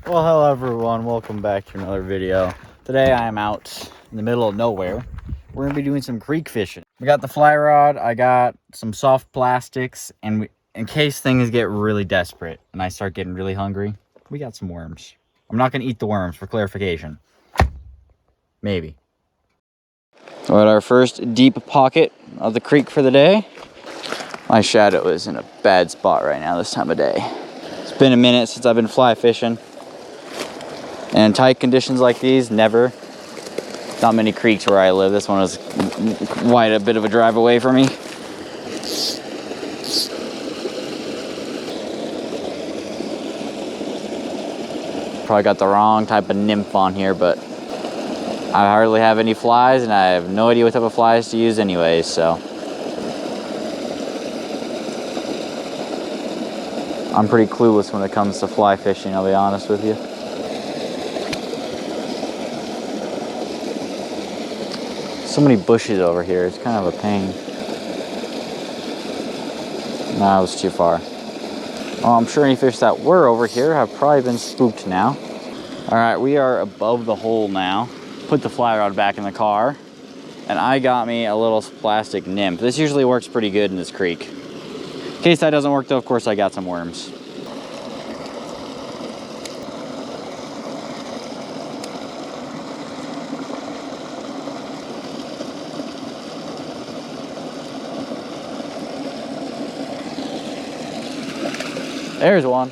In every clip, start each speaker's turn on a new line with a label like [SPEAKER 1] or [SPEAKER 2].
[SPEAKER 1] Well, hello everyone, welcome back to another video. Today I am out in the middle of nowhere. We're gonna be doing some creek fishing. We got the fly rod, I got some soft plastics, and in case things get really desperate and I start getting really hungry, we got some worms. I'm not gonna eat the worms, for clarification. Maybe. We're at our first deep pocket of the creek for the day. My shadow is in a bad spot right now this time of day. It's been a minute since I've been fly fishing. And in tight conditions like these, never. Not many creeks where I live. This one is quite a bit of a drive away from me. Probably got the wrong type of nymph on here, but I hardly have any flies and I have no idea what type of flies to use anyways, so. I'm pretty clueless when it comes to fly fishing, I'll be honest with you. So many bushes over here, it's kind of a pain. Nah, it was too far. Well, I'm sure any fish that were over here have probably been spooked now. All right, we are above the hole now. Put the fly rod back in the car, and I got me a little plastic nymph. This usually works pretty good in this creek. In case that doesn't work though, of course I got some worms. There's one.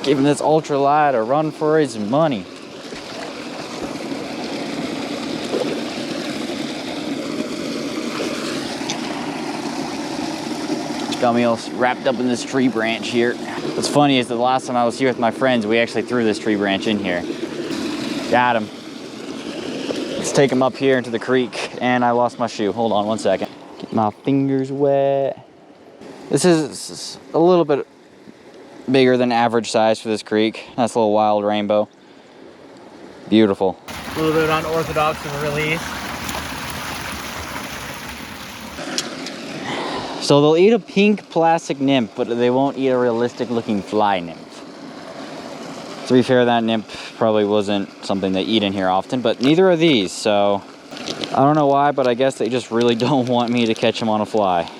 [SPEAKER 1] Giving this ultra-lite a run for his money. Got me all wrapped up in this tree branch here. What's funny is the last time I was here with my friends, we actually threw this tree branch in here. Got him. Let's take him up here into the creek, and I lost my shoe. Hold on one second. Get my fingers wet. This is a little bit bigger than average size for this creek. That's a little wild rainbow. Beautiful. A little bit unorthodox of a release. So they'll eat a pink plastic nymph, but they won't eat a realistic looking fly nymph. To be fair, that nymph probably wasn't something they eat in here often, but neither are these, so I don't know why, but I guess they just really don't want me to catch them on a fly.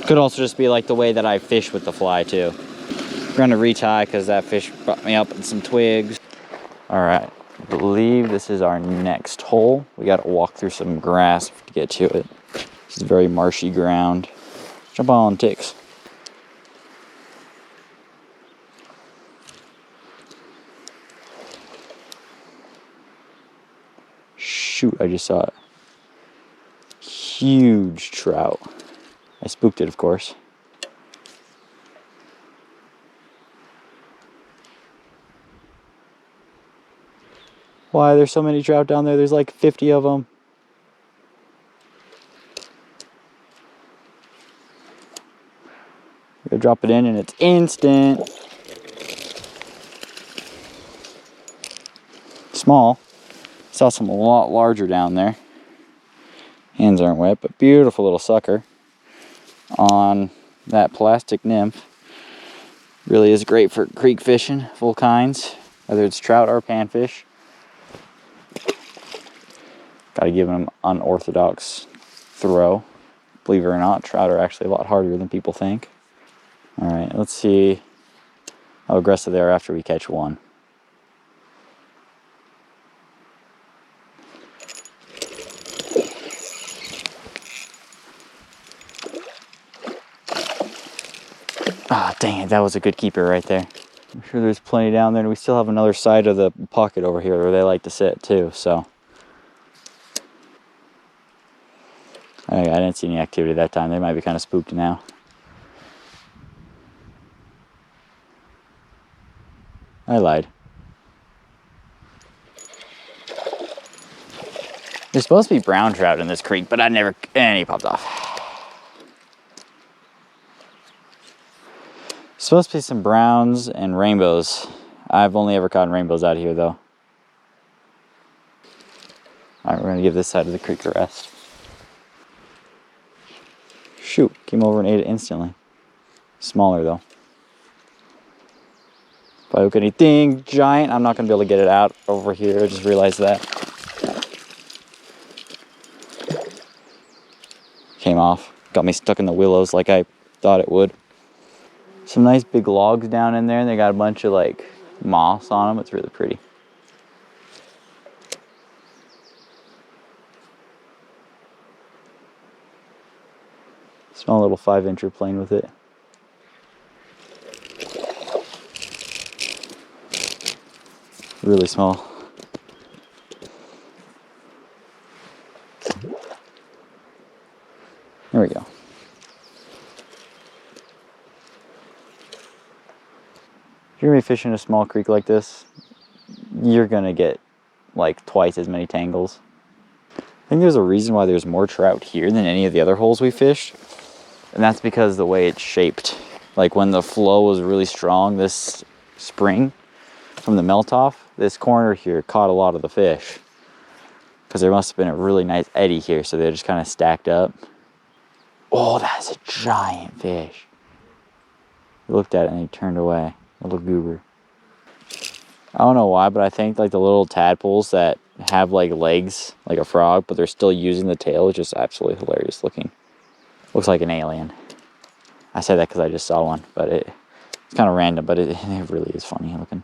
[SPEAKER 1] Could also just be like the way that I fish with the fly too. We're gonna retie because that fish brought me up in some twigs. All right, I believe this is our next hole. We gotta walk through some grass to get to it. This is very marshy ground. Jump on ticks. Shoot, I just saw it. Huge trout. I spooked it, of course. Why, there's so many trout down there? There's like 50 of them. Go drop it in and it's instant. Small. Saw some a lot larger down there. Hands aren't wet, but beautiful little sucker on that plastic nymph. Really is great for creek fishing, full kinds, whether it's trout or panfish. Gotta give them an unorthodox throw. Believe it or not, trout are actually a lot harder than people think. All right, let's see how aggressive they are after we catch one. Ah, dang it, that was a good keeper right there. I'm sure there's plenty down there, and we still have another side of the pocket over here where they like to sit too, so. I didn't see any activity that time. They might be kind of spooked now. I lied. There's supposed to be brown trout in this creek, but he popped off. Supposed to be some browns and rainbows. I've only ever caught rainbows out here though. All right, we're gonna give this side of the creek a rest. Shoot, came over and ate it instantly. Smaller though. If I hook anything giant, I'm not gonna be able to get it out over here. I just realized that. Came off. Got me stuck in the willows like I thought it would. Some nice big logs down in there, and they got a bunch of like moss on them. It's really pretty. Small little 5-incher playing with it. Really small. There we go. If you're gonna be fishing a small creek like this, you're gonna get like twice as many tangles. I think there's a reason why there's more trout here than any of the other holes we fished, and that's because the way it's shaped. Like when the flow was really strong this spring from the melt off, this corner here caught a lot of the fish because there must have been a really nice eddy here, so they just kind of stacked up. Oh, that's a giant fish. He looked at it and he turned away. Little goober. I don't know why, but I think like the little tadpoles that have like legs like a frog, but they're still using the tail, is just absolutely hilarious looking. Looks like an alien. I say that because I just saw one, but it's kind of random, but it really is funny looking.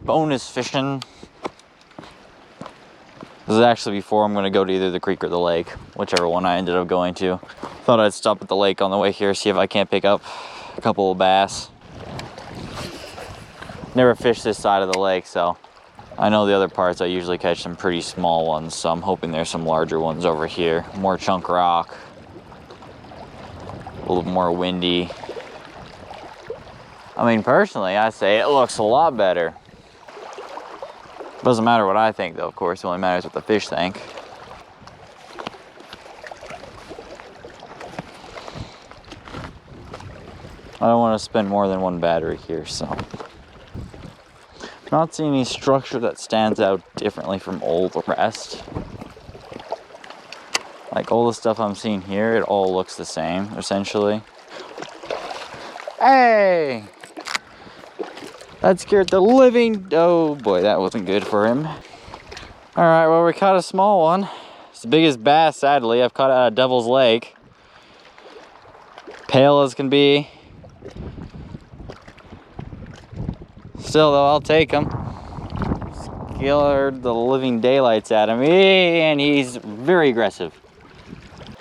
[SPEAKER 1] Bonus fishing. This is actually before I'm going to go to either the creek or the lake, whichever one I ended up going to. Thought I'd stop at the lake on the way here, see if I can't pick up a couple of bass. Never fished this side of the lake, so I know the other parts I usually catch some pretty small ones, so I'm hoping there's some larger ones over here. More chunk rock, a little more windy. I mean, personally, I say it looks a lot better. Doesn't matter what I think, though, of course. It only matters what the fish think. I don't want to spend more than one battery here, so. Not seeing any structure that stands out differently from all the rest. Like all the stuff I'm seeing here, it all looks the same, essentially. Hey! That scared the living... Oh boy, that wasn't good for him. Alright, well, we caught a small one. It's the biggest bass, sadly, I've caught out of Devil's Lake. Pale as can be. Still, though, I'll take him. Scared the living daylights out of me, and he's very aggressive.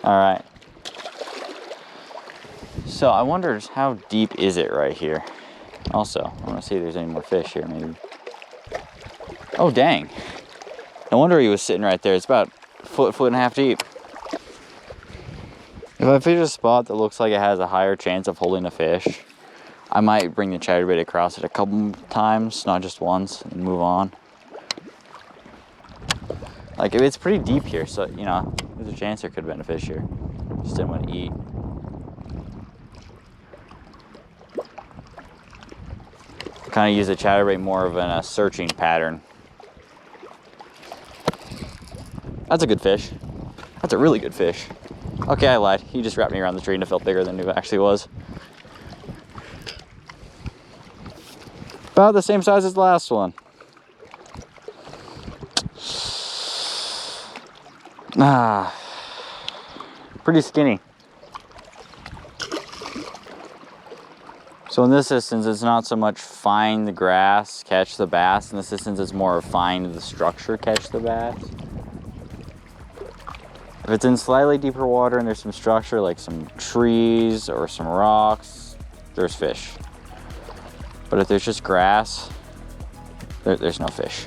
[SPEAKER 1] Alright. So, I wonder how deep is it right here? Also, I want to see if there's any more fish here, maybe. Oh, dang. No wonder he was sitting right there. It's about a foot and a half deep. If I fish a spot that looks like it has a higher chance of holding a fish, I might bring the chatterbait across it a couple times, not just once, and move on. Like, it's pretty deep here, so, you know, there's a chance there could have been a fish here. Just didn't want to eat. Kind of use the chatterbait more of in a searching pattern. That's a good fish. That's a really good fish. Okay, I lied. He just wrapped me around the tree and it felt bigger than it actually was. About the same size as the last one. Ah, pretty skinny. So in this instance, it's not so much find the grass, catch the bass. In this instance, it's more of find the structure, catch the bass. If it's in slightly deeper water and there's some structure, like some trees or some rocks, there's fish. But if there's just grass, there's no fish.